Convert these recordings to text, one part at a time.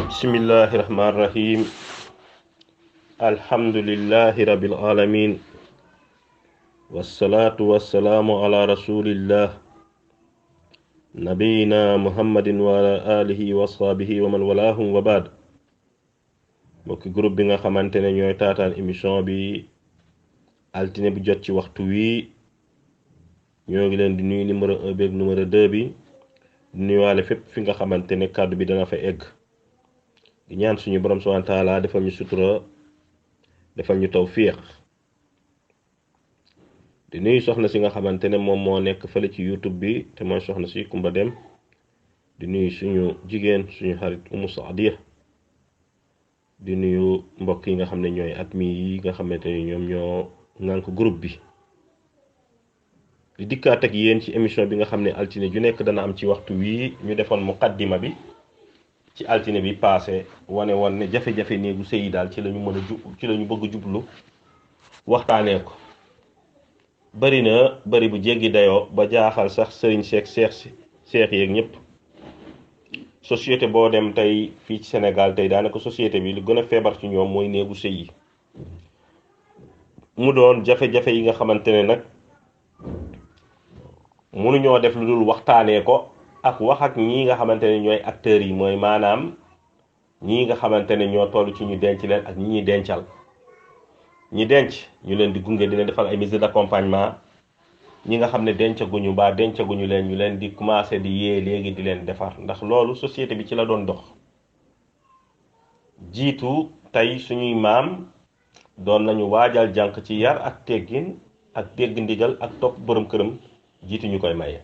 bismillahi rahmani rahim alhamdulillahi rabbil alamin wassalatu wassalamu ala rasulillah nabiyina muhammadin wa ala alihi wa sahbihi wa man walahum wa baad. mbokki groupe bi nga xamante ne ñooy taataan émission bi altine bu jot ci waxtu wi ñoo ngi leen di nuyu numéro 1 beeg numéro 2 bi di nuyuwaale fépp fi nga xamante ne kàddu bi dana fa egg di ñaan suñu borom subhanahu wa taala defal ñu sutura defal ñu tawfiq. di nuyu soxna si nga xamante ne moom moo nekk fële ci YouTube bi te mooy soxna si Kumba Dem. di nuyu suñu jigéen suñu xarit Umu Saadiya. di nuyu mbokk yi nga xam ne ñooy admi yi nga xamante ne ñoom ñoo ŋànk groupe bi. di dikkaat ak yéen ci émission bi nga xam ne altine ju nekk dana am ci waxtu wii ñu defoon muqaddima bi ci altine bi passé wane woon ne jafe-jafe néegu sëy daal ci lañu mën a ci lañu bëgg jublu waxtaanee ko. bari na bari bu jéggi dayoo ba jaaxal sax sëriñ seex yeeg ñëpp. société boo dem tey fii ci Sénégal tey daanaka société bi lu gën a feebar ci ñoom mooy néegu sëy yi mu doon jafe-jafe yi nga xamante ne nag mënuñoo def lu dul waxtaanee ko ak wax ak ñii nga xamante ne ñooy acteurs yi mooy maanaam ñii nga xamante ne ñoo toll ci ñu denc leen ak ñi ñuy dencal. ñi denc ñu leen di gunge di leen defal ay mesures d'accompagnement ñi nga xam ne dencaguñu mbaa dencaguñu leen ñu leen di commencer di yee léegi di leen defar ndax loolu société bi ci la doon dox. jiitu tey suñuy maam doon nañu waajal jànq ci yar ak teggin ak dégg ndigal ak topp borom këram jiitu ñu koy maye.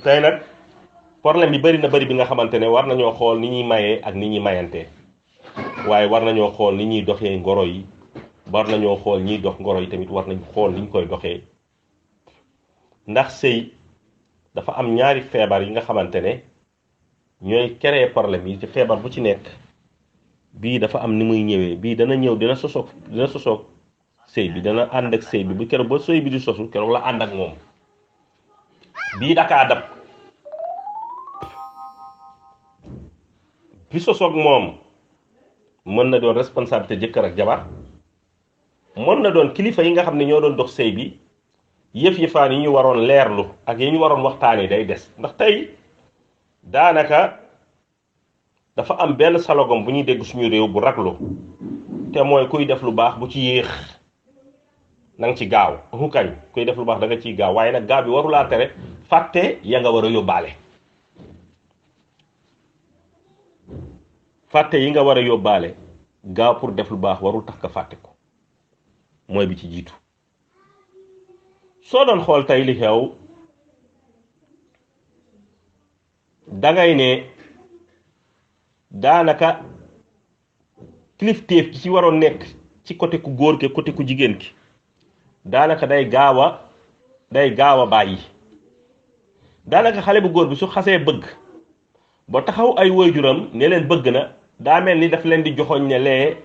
tey nag problème bi bari na bari bi nga xamante ne war nañoo xool ni ñuy mayee ak ni ñuy mayantee waaye war nañoo xool ni ñuy doxee ngoro yi war nañoo xool ñiy dox ngoro yi tamit war nañu xool ni ñu koy doxee ndax sëy dafa am ñaari feebar yi nga xamante ne ñooy créer problème yi ci feebar bu ci nekk bii dafa am ni muy ñëwee bii dana ñëw dina sosoog sëy bi dana ànd ak sëy bi bu keroog ba sëy bi di sosu keroog la ànd ak moom bii dakaa dab bi sosoog moom mën na doon responsabilité jëkkër ak jabar mën na doon kilifa yi nga xam ne ñoo doon dox sëy bi yëf-yëfaan yi ñu waroon leerlu ak yi ñu waroon waxtaanee day des ndax tey daanaka dafa am benn salogom bu ñuy dégg suñu réew bu raglu te mooy kuy def lu baax bu ci yéex na nga ci gaaw kañ kuy def lu baax da nga ciy gaaw waaye nag gaaw bi warulaa tere fàtte ya nga war a yóbbaale. fàtte yi nga war a yóbbaale gaaw pour def lu baax warul tax nga fàtte ko mooy bi ci jiitu. soo doon xool tey li xew dangay ne daanaka kilifteef gi ci waroon nekk ci côté ku góor ke côté ku jigéen ki daanaka day gaaw a bàyyi. daanaka xale bu góor bi su xasee bëgg ba taxaw ay waajuram ne leen bëgg na daa mel ni daf leen di joxoñ ne lee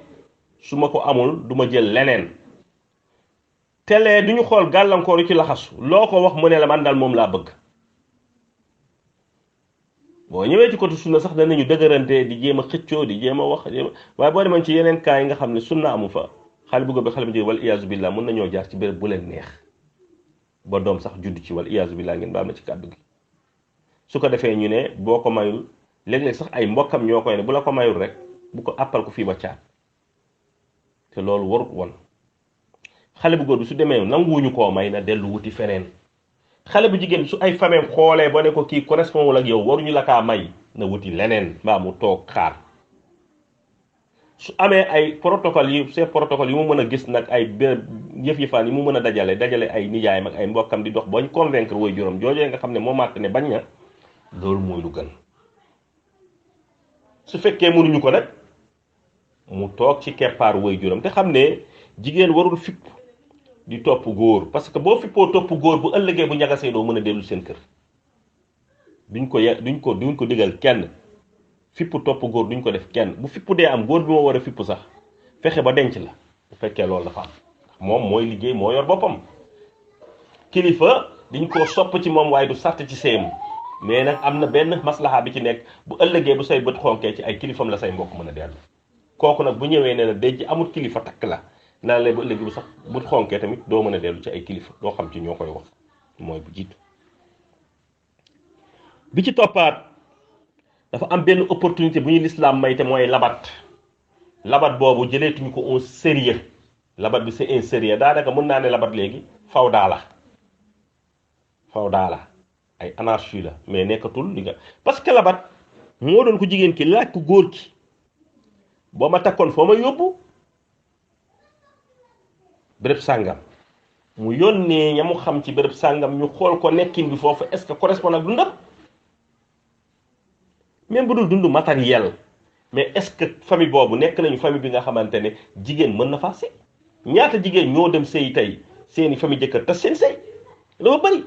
su ma ko amul du ma jël leneen te lee duñu xool gàllankoor yu ci laxasu loo ko wax mu ne la man daal moom laa bëgg. boo ñëwee ci côté sunna sax danañu dëgërante di jéem a xëccoo di jéem a wax waaye boo demoon ci yeneen cas yi nga xam ne sunna amu fa xale bu góor bi xale bu jigéen wal iyaazu billah mën nañoo jaar ci béréb bu leen neex ba doom sax judd ci wal iyaazu billah ngeen baal ma ci kàddu gi. su ko defee ñu ne boo ko mayul léeg-léeg sax ay mbokkam ñoo koy ne bu la ko mayul rek bu ko àppal ko fii ba caat te loolu warut woon. xale bu góor bi su demee nanguwuñu koo may na dellu wuti feneen. xale bu jigéen su ay fameem xoolee ba ne ko kii correspond wul ak yow waruñu la kaa may na wuti leneen mbaa mu toog xaar. su amee ay protocole yi mu mën a gis nag ay yëf-yëfaan yi mu mën a dajale ay nijaayam ak ay mbokkam di dox bañ convaincre way juróom joojee nga xam ne moo màtt ne bañ na loolu mooy lu gën. su fekkee mënuñu ko nag mu toog ci keppaar way juróom te xam ne jigéen warul fipp di topp góor parce que boo fippoo topp góor bu ëllëgee bu ñagasee doo mën a dellu seen kër. duñ ko digal kenn fipp topp góor duñ ko def kenn bu fipp dee am góor bi moo war a fipp sax fexe ba denc la bu fekkee loolu dafa am moom mooy liggéey moo yor boppam. kilifa diñ ko sopp ci moom waaye du sart ci sëyam mais nag am na benn maslaha bi ci nekk bu ëllëgee bu say bët xonkee ci ay kilifam la say mbokk mën a dellu kooku nag bu ñëwee ne la denc amul kilifa takk la naan lay bu ëllëgee bu sax bët xonkee tamit doo mën a dellu ci ay kilifa doo xam ci ñoo koy wax mooy bu jiitu bi ci toppaat dafa am benn opportunité bu ñu lislaam may te mooy labat boobu jëleetuñu ko au sérieux labat bi c'est un sérieux daanaka mën naa ne labat léegi fawda la ay anarchie la mais nekkatul li nga parce que labat moo doon ko jigéen ki laaj ko góor ki boo ma takkoon foo ma yóbbu béréb sàngam mu yónnee ña mu xam ci béréb sàngam ñu xool ko nekkin bi foofu est-ce que correspond ak dundam même bu dul dund matériel mais est-ce que famille boobu nekk nañu famille bi nga xamante ne jigéen mën na faa sëy ñaata jigéen ñoo dem sëy tey seeni famille jëkkër tas seen sëy dafa bëri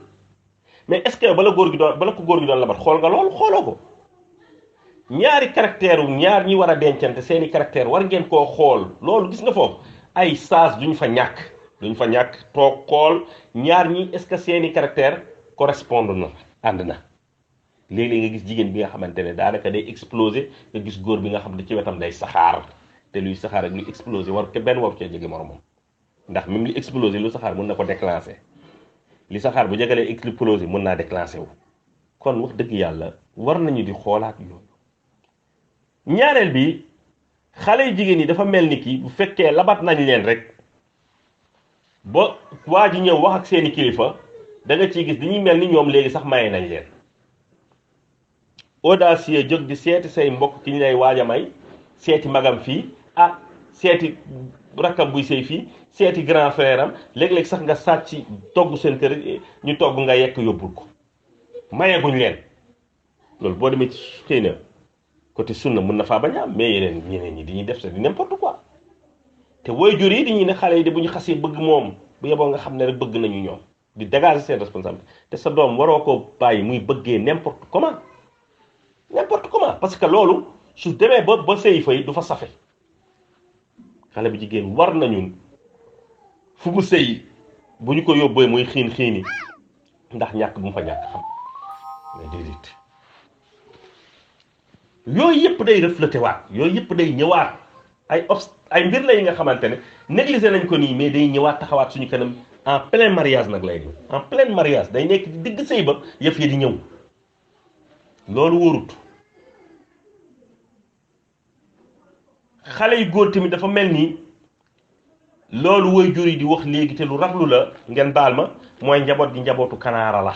mais est-ce que bala ko góor gi doon labat xool nga loolu xooloo ko ñaari caractère ñaar ñi war a dencante seeni caractère war ngeen koo xool loolu gis nga foofu ay saas duñ fa ñàkk toog xool ñaar ñi est-ce que seeni caractère correspond na ànd na léeg-léeg nga gis jigéen bi nga xamante ne daanaka day exploser nga gis góor bi nga xam ne ci wetam day saxaar te luy saxaar ak luy exploser war ke benn waru cee jege moromam ndax même li exploser lu saxaar mën na ko déclencher li saxaar bu jegalee exploser mën naa déclencher wu kon wax dëgg yàlla war nañu di xoolaat yooyu ñaareel bi xale yu jigéen yi dafa mel ni ki bu fekkee labat nañ leen rek ba waa ji ñëw wax ak seeni kilifa da nga ciy gis dañuy mel ni ñoom léegi sax maye nañ leen audacieux jóg di seeti say mbokk ki ñu lay waaj a may seeti magam fii seeti rakkam buy sëy fii seeti grand frère am léeg-léeg sax nga sàcc togg seen kër ñu togg nga yekk yóbbul ko mayeguñ leen loolu boo demee ci xëy na côté sunna mën na faa bañ a am mais yeneen ñeneen ñi dañuy def c'est n'importe quoi te waajur yi dañuy ne xale yi de bu ñu xasee bëgg moom bu yeboo nga xam ne rek bëgg nañu ñoom di dégager seen responsabilité te sa doom waroo ko bàyyi muy bëggee n'importe comment parce que loolu su demee ba sëy fay du fa safe xale bu jigéen war nañu fu mu sëy bu ñu ko yóbbee muy xiini ndax ñàkk bu mu fa ñàkk xam mais déedéet yooyu yëpp day reflété waat yooyu yëpp day ñëwaat ay mbir la yi nga xamante ne négligé nañ ko nii mais day ñëwaat taxawaat suñu kanam en plein mariage nag lay doon en plein mariage day nekk di digg sëy ba yëf yi di ñëw loolu wóorut xale yu góor tamit dafa mel ni loolu waajur yi di wax léegi te lu raglu la ngeen baal ma mooy njaboot gi njabootu kanaara la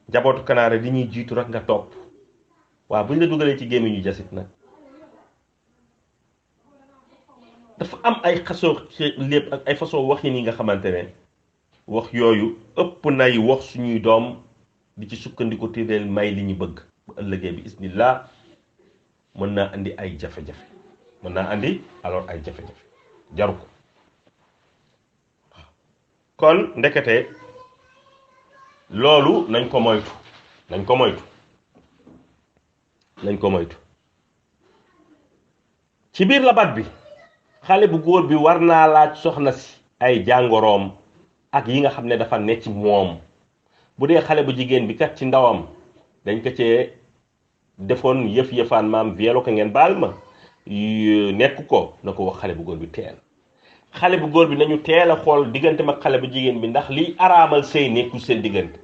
njabootu kanaara di ñuy jiitu rek nga topp waaw buñ la dugalee ci gémmiñ ñu jasit nag dafa am ay xasoo lépp ak ay façon waxin yi nga xamante ne wax yooyu ëpp nay wax suñuy doom di ci sukkandiku téereel may li ñu bëgg bu ëllëgee bi ismillah mën naa andi ay jafe-jafe alors ay jafe-jafe jaru ko kon ndekete loolu nañ ko moytu ci biir labat bi xale bu góor bi war naa laaj soxna si ay jàngoroom ak yi nga xam ne dafa ne ci moom bu dee xale bu jigéen bi kat ci ndawam dañ ko cee defoon yëf-yëfaan maam vielo ko ngeen baal ma nekk ko na ko wax xale bu góor bi xale bu góor bi nañu teel a xool diggante mag xale bu jigéen bi ndax liy araamal sëy nekkul seen diggante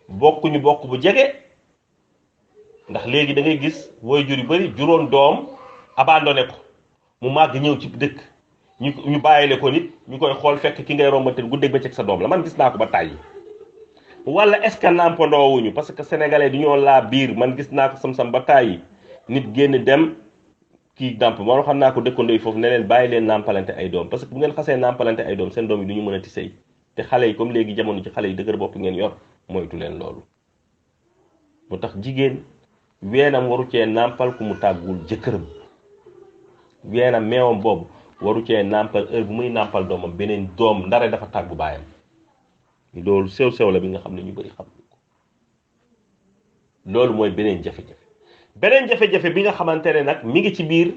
bokkuñu bokk bu jege ndax léegi da ngay gis waajur yu bari juróon doom abandonné ko mu màgg ñëw ci dëkk ñu bàyyile ko nit ñu koy xool fekk ki ngay rombante guddeeg bëccëg sa doom la man gis naa ko ba tàyyi wala est-ce que nàmpandoowuñu parce que sénégalais du ñoo laa biir man gis naa ko sam-sam ba tàyyi nit génn dem kii nàmp moo xam naa ko dëkkandoo yi foofu ne leen bàyyi leen nàmpalante ay doom parce que bu ngeen xasee nàmpalante ay doom seen doom yi du ñu mën a ti sëy te xale yi comme léegi jamono ci xale yi dëgër bopp ngeen yor moytu leen loolu moo tax jigéen weenam waru cee nàmpal ku mu tàggul jëkkëram weenam meewam boobu waru cee nàmpal heure bu muy nàmpal doomam beneen doom ndare dafa tàggu baayam loolu sew-sew la bi nga xam ne ñu bari xam ko loolu mooy beneen jafe-jafe bi nga xamante ne nag mi ngi ci biir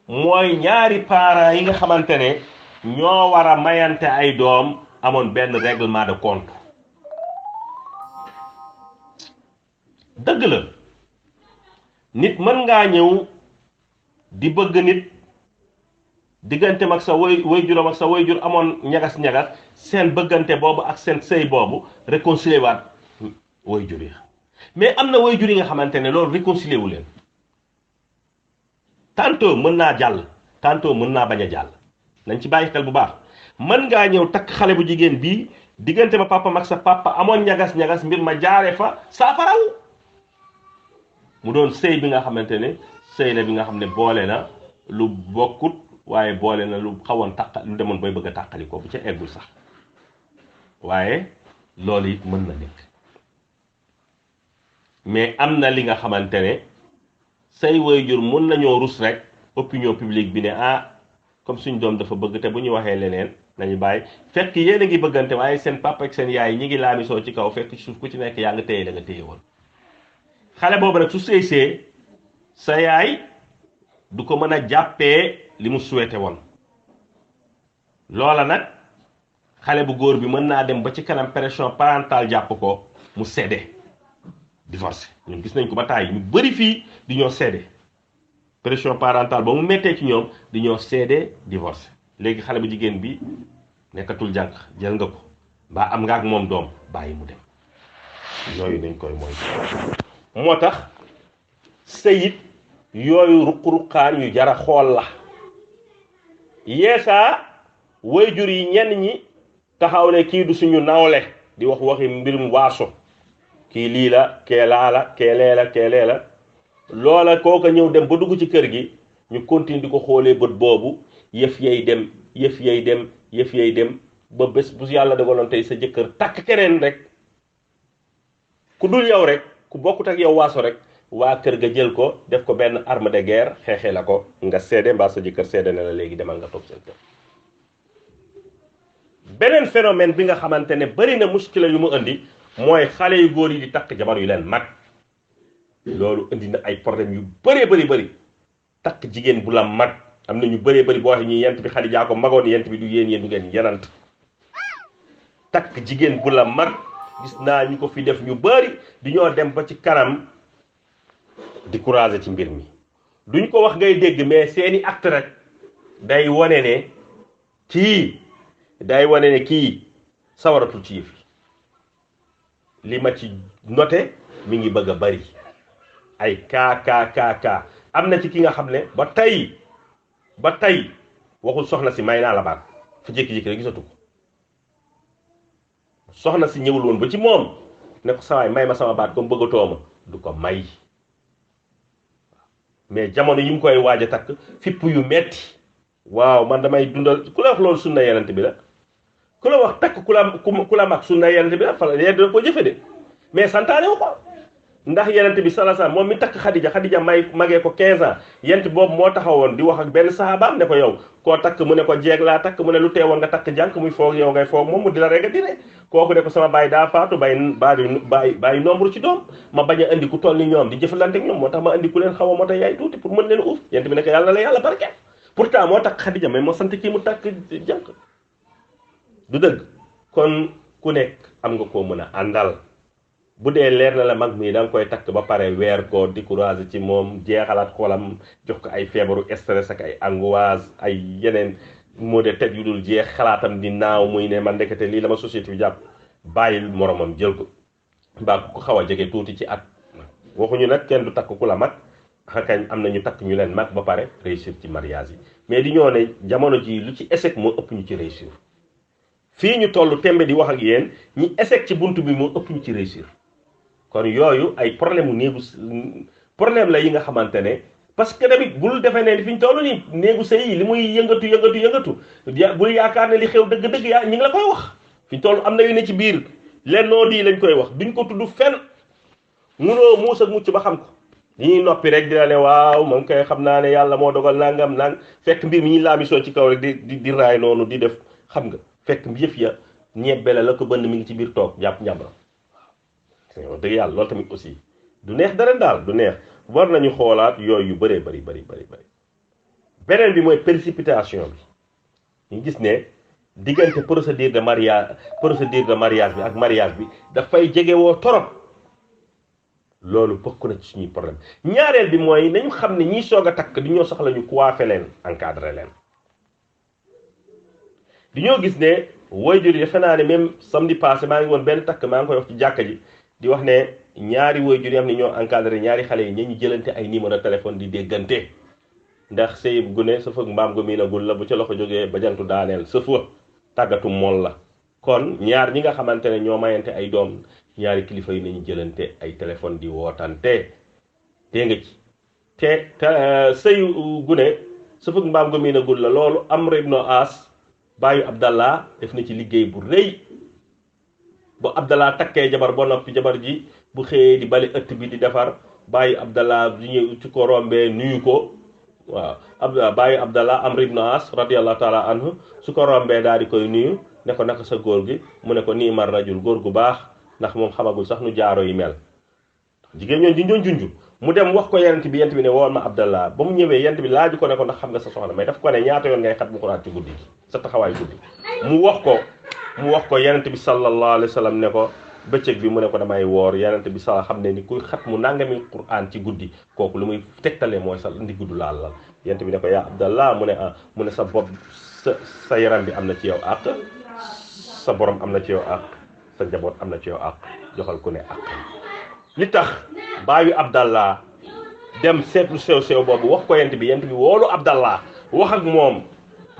mooy ñaari parents yi nga xamante ne ñoo war a mayante ay doom amoon benn règlement de compte dëgg la nit mën ngaa ñëw di bëgg nit digganteem ak sa way juram ak sa way jur amoon ñagas-ñagas seen bëggante boobu ak seen sëy boobu réconcilier waat way jur yi mais am na way jur yi nga xamante ne loolu réconcilier wu leen tantôt mën naa jàll tantôt mën naa bañ a jàll nañ ci bàyyi xel bu baax mën ngaa ñëw takk xale bu jigéen bii diggante ma papa mag sa papa amoon ñagas-ñagas mbir ma jaare fa saafaraw mu doon sëy bi nga xamante ne sëy la bi nga xam ne boole na lu bokkut waaye boole na lu xawoon tàq lu demoon bay bëgg a tàqali ko bu ca eggul sax waaye loolu it mën na nekk mais am na li nga xamante ne say waajur mën nañoo rus rek opinion publique bi ne ah comme suñ doom dafa bëgg te bu ñu waxee leneen nañu bàyyi fekk yéen a ngi bëggante waaye seen papa ak seen yaay ñi ngi laamisoo ci kaw fekk suuf ku ci nekk yaa nga téye la nga téye woon xale boobu nag su sëy sa yaay du ko mën a jàppee li mu souhaité woon loola nag xale bu góor bi mën naa dem ba ci kanam pression parentale jàpp ko mu cédé divorcé ñun gis nañ ko ba taay ñu bëri fii di ñoo cédé pression parentale ba mu méttee ci ñoom di ñoo cédé divorcé léegi xale bu jigéen bi nekkatul jànq jël nga ko mbaa am nga ak moom doom bàyyi mu dem yooyu dañ koy mooy moo tax sëyit yooyu ruq-ruqaan yu jara xool la yeesaa waajur yi ñenn ñi taxaw ne kii du suñu nawle di wax waxi mbirum waaso kii lii la kee laa la kee lee la kee lee la loola kooka ñëw dem ba dugg ci kër gi ñu continue di ko xoolee bët boobu yëf yay dem yëf yay dem yëf yay dem ba bés bu yàlla dogaloon tey sa jëkkër takk keneen rek ku dul yow rek ku bokkut ak yow waaso rek waa kër ga jël ko def ko benn arme de guerre xeexee la ko nga seede mbaa sa jëkkër seede na la léegi demal nga toog seen kër beneen phénomène bi nga xamante ne bari na muskila yu mu indi mooy xale yu góor yi di takk jabar yu leen mag loolu indi na ay problème yu bëree bëri takk jigéen bu la mag am na ñu bëree bëri boo waxee ñi yent bi Xadija ko magoon yent bi du yéen du ngeen yenant takk jigéen bu la mag gis naa ñu ko fi def ñu bëri di ñoo dem ba ci kanam di courage ci mbir mi duñ ko wax ngay dégg mais seeni acte rek day wane ne kii sawaratul ci yëf li ma ci noté mi ngi bëgg a bari ay kaa am na ci ki nga xam ne ba tey waxul soxna si may naa la baat fa jékki-jékki rek gisatu ko soxna si ñëwul woon ba ci moom ne ko sawaay may ma sama baat comme bëggatoo ma du ko may mais jamono yi mu koy waaj a takk fipp yu metti waaw man damay dundal ku la wax loolu sunna yenante bi la ku la wax takk ku la mag sunna yenante bi la fa la dina ko jëfe de mais santaane wu ko ndax yenante bi sallallahu alayhi wasallam moom mi takk Xadija may magee ko 15 ans yent boobu moo taxawoon di wax ak benn sahabaam ne ko yow koo takk mu ne ko jeeg laa takk mu ne lu teewoon nga takk jànk muy foog yow ngay foog moom mu di la rega dire kooku ne ko sama baay daa faatu bàyyi nombre ci doom ma bañ a andi ku toll ni ñoom di jëfalante ak ñoom moo tax ma andi ku leen xaw a moo tax yaay tuuti pour mën leen uuf yent bi ne ko yàlla la yàlla barke pourtant moo takk Xadija mais moo sant kii mu takk jànk du dëgg kon ku nekk am nga koo mën a àndal bu dee leer na la mag mii da nga koy takk ba pare weer ko découragé ci moom jeexalaat xolam jox ko ay feebaru stress ak ay angoisse ay yeneen moo de tête yu dul jeex xalaatam di naaw muy ne man ndekete lii la ma société bi jàpp bàyyil moromam jël ko mbaa ko xaw a jege tuuti ci at waxuñu nag kenn du takk ku la mag xakañ am na ñu takk ñu leen mag ba pare réussir ci mariage yi mais di ñoo ne jamono ji lu ci échec moo ëpp ñu ci réussir fii ñu toll tembe di wax ak yéen ñi échec ci buntu bi moo ëpp ñu ci réussir kon yooyu ay problème la yi nga xamante ne parce que tamit bul defee ne fi ñu toll nii néegu sëy yi li muy yëngatu bul yaakaar ne li xew dëgg-dëgg yaa ñi ngi la koy wax fi ñu toll am na yu ne ci biir lennoo di lañ koy wax duñ ko tudd fenn munoo muus ak mucc ba xam ko ñuy noppi rek dina ne waaw moom koy xam naa ne yàlla moo dogal nangam fekk mbir mi ñuy laamisoo ci kaw rek di raay noonu di def xam nga fekk yëf ya ñebbe la ko bënn mi ngi ci biir toog jàpp njàmbara waaw dëgg yàlla loolu tamit aussi du neex dara daal du neex war nañu xoolaat yooyu yu bëree bëri beneen bi mooy précipitation bi ñu gis ne diggante procédure de mariage bi ak mariage bi dafay jege woo torop loolu bokk na ci suñuy problème ñaareel bi mooy nañu xam ne ñiy soog a takk di ñoo soxla ñu coiffé leen encadré leen di ñoo gis ne waajur yi defe naa ne même samedi passé maa ngi woon benn takk maa ngi koy wax ci jàkka ji di wax ne ñaari waajur yi am ne ñoo encadré ñaari xale yi ñu jëlante ay numéro téléphone di déggante ndax sëy bu gune sa fëgg mbaam gu miinagul la bu ca loxo jógee ba jantu daaneel sa fa tàggatu mool la kon ñaar ñi nga xamante ne ñoo mayante ay doom ñaari kilifa yi nañu jëlante ay téléphone di wootante dégg nga ci te sëyu gune sa fëgg mbaam gu miinagul la loolu Amr ibn As baayu Abdallah def na ci liggéey bu rëy bu Abdallah takkee jabar ba noppi jabar ji bu xëyee di bali ëtt bi di defar baayu Abdallah di ñëw ci ko rombee nuyu ko waaw baayu Abdallah Amr ibn As radiyallahu taala anhu su ko rombee daal di koy nuyu ne ko naka sa góor gi mu ne ko nii mar rajul góor gu baax ndax moom xamagul sax nu jaaro yi mel jigéen ñoon di ñoon junju mu dem wax ko yent bi ne woon ma Abdallah ba mu ñëwee yent bi laaju ko ne ko ndax xam nga sa soxna mais daf ko ne ñaata yoon ngay xat bu Quraan ci guddi gi sa taxawaay guddi mu wax ko yent bi sallallahu alayhi wa sallam ne ko bëccëg bi mu ne ko damay woor yent bi sala xam ne ni kuy xat mu nangami Quraan ci guddi kooku lu muy tegtalee mooy sa ndiguddu laal la yent bi ne ko yaa Abdallah mu ne sa bopp sa yaram bi am na ci yow àq sa borom am na ci yow àq sa njaboot am na ci yow àq joxal ku ne àq li tax baayu Abdallah dem seetlu sew boobu wax ko yent bi woolu Abdallah wax ak moom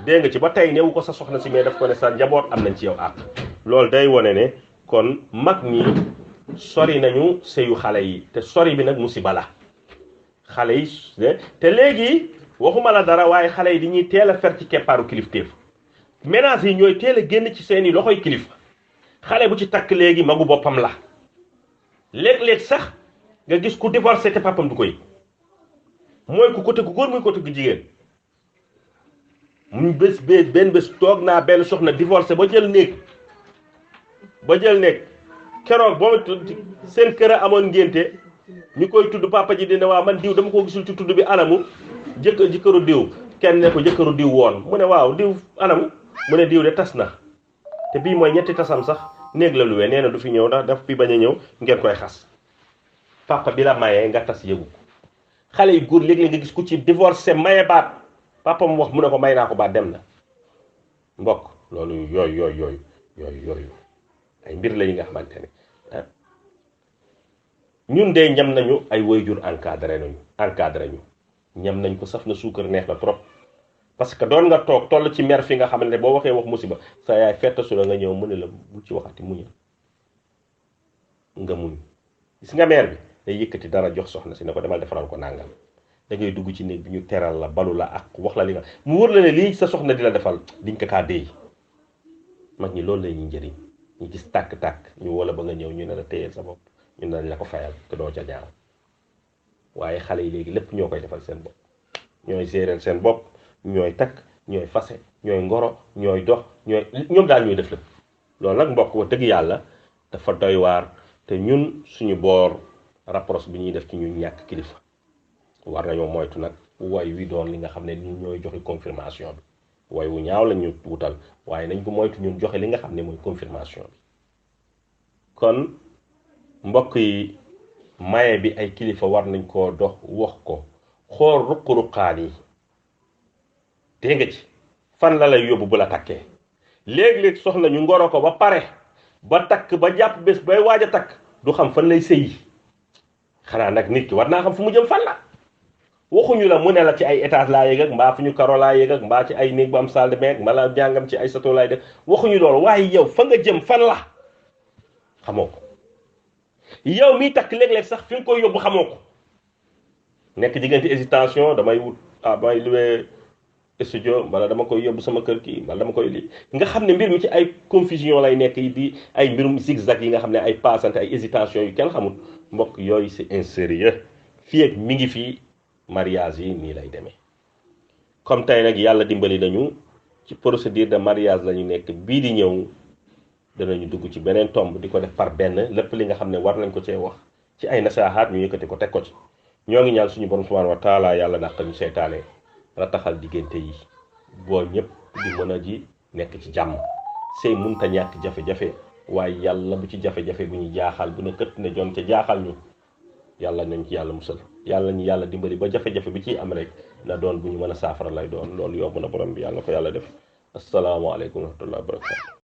dégg nga ci ba tey newu ko sa soxna si mais daf ko ne sa njaboot am nañ ci yow àq loolu day wone ne kon mag ñi sori nañu sëyu xale yi te sori bi nag musiba la xale yi te léegi waxuma la dara waaye xale yi dañuy teel a fer ci keppaaru kilifteef ménage yi ñooy teel a génn ci seeni loxoy kilifa xale bu ci takk léegi magu boppam la léeg-léeg sax nga gis ku divorcé te papam du koy mooy ku côté ku góor muy côté ku jigéen mu benn bés toog naa benn soxna divorcé ba jël néeg keroog boo seen kër a amoon ngénte ñu koy tudd papa ji dina waa man diw dama ko gisul ci tudd bi anamu jëkkëru diw kenn ne ko jëkkëru diw woon mu ne waaw diw anamu mu ne diw de tas na te bii mooy ñetti tasam sax néeg la luwee nee na du fi ñëw ndax daf fi bañ a ñëw ngeen koy xas papa bi la mayee nga tas yëgu ko xale yu góor léeg-léeg nga gis ku ci divorcé maye baat papa mu wax mu ne ko may naa ko baat dem na mbokk loolu yooyu ay mbir la yi nga xamante ne ñun de ñam nañu ay waajur encadré ñu ñam nañ ko saf na suukar neex na trop parce que doon nga toog toll ci mer fi nga xamante ne boo waxee wax musiba sa yaay fettasu la nga ñëw mu ne la bul ci waxati muñal nga muñ gis nga meer bi day yëkkati dara jox soxna si ne ko demal defaral ko nàngam da ngay dugg ci néeg bi ñu teral la balu la ak wax la li nga mu wër la ne lii sa soxna di la defal diñ ko kaa déy mag ñi loolu la ñuy njëriñ ñu gis tàkk-tàkk ñu wala ba nga ñëw ñu ne la téyeel sa bopp ñu ne la ko fayal te doo ca ñaaw waaye xale yi léegi lépp ñoo koy defal seen bopp ñooy gérer seen bopp ñooy takk ñooy fase ñooy ngoro ñooy dox ñoom daal ñooy def lépp loolu nag mbokk wax dëgg yàlla dafa doy waar te ñun suñu boor rapproche bi ñuy def ci ñun ñàkk kilifa war nañoo moytu nag way wi doon li nga xam ne ñun ñooy joxe confirmation bi way wu ñaaw la ñu wutal waaye nañ ko moytu ñun joxe li nga xam ne mooy confirmation bi kon mbokk yi maye bi ay kilifa war nañ koo dox wax ko xool ruq-ruqaan yi dégg nga ci fan la lay yóbbu bu la takkee léeg-léeg soxna ñu ngoro ko ba pare ba takk ba jàpp bés bay waaj a takk du xam fan lay sëyi xanaa nag nit ki war naa xam fu mu jëm fan la waxuñu la mu ne la ci ay étage laa yéeg ak mbaa fu ñu karo laa yéeg ak mbaa ci ay néeg bu am salle de bain mbala jàngam ci ay sato laay def waxuñu loolu waaye yow fa nga jëm fan la xamoo ko yow miy takk léeg-léeg sax fi nga koy yóbbu xamoo ko nekk diggante hésitation damay wut damay luwee studio wala dama koy yóbbu sama kër kii wala dama koy lii nga xam ne mbir mi ci ay confusion lay nekk di ay mbirum zigzag yi nga xam ne ay passante ay hésitation yu kenn xamul mbokk yooyu c'est insérieux fii ak mi ngi fii mariage yi nii lay demee comme tey nag yàlla dimbali nañu ci procédure de mariage la ñu nekk bii di ñëw danañu dugg ci beneen tomb di ko def par benn lépp li nga xam ne war nañ ko cee wax ci ay nasaaxaat ñu yëkkati ko teg ko ci ñoo ngi ñaan suñu borom subhanahu wa taala yàlla dàq ñu seytaane rataxal diggante yi boo ñëpp di mën a ji nekk ci jàmm sëy munta ñàkk jafe-jafe waaye yàlla bu ci jafe-jafe bu ñu jaaxal bu ne kët ne jon ca jaaxal ñu yàlla nañ ci yàlla musal yàlla ñu yàlla dimbali ba jafe-jafe bi ciy am rek na doon bu ñu mën a saafara lay doon loolu yomb na borom bi yàlla na ko yàlla def asalaamaaleykum wa rahmatullahi wa barakatu